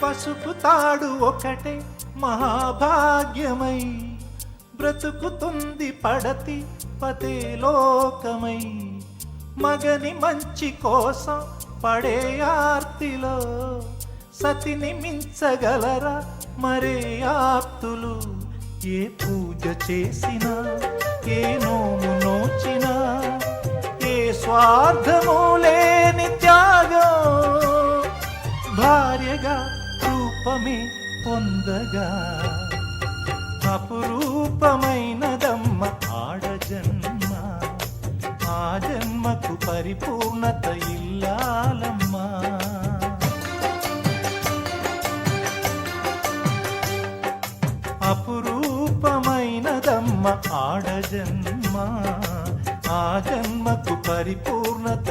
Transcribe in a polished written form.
పసుపు తాడు ఒకటే మహాభాగ్యమై బ్రతుకుతుంది పడతి పతే లోకమై. మగని మంచి కోసం పడే ఆర్తిలో సతిని మించగలరా మరే ఆప్తులు. ఏ పూజ చేసినా ఏ నోము నోచినా ఏ స్వార్థము లేని త్యాగం భార్యగా రూపమే పొందగా అపురూపమైనదమ్మ ఆడజన్మ. ఆ జన్మకు పరిపూర్ణత ఇల్లాలమ్మా. అపురూపమైనదమ్మ ఆడజన్మ. ఆ జన్మకు పరిపూర్ణత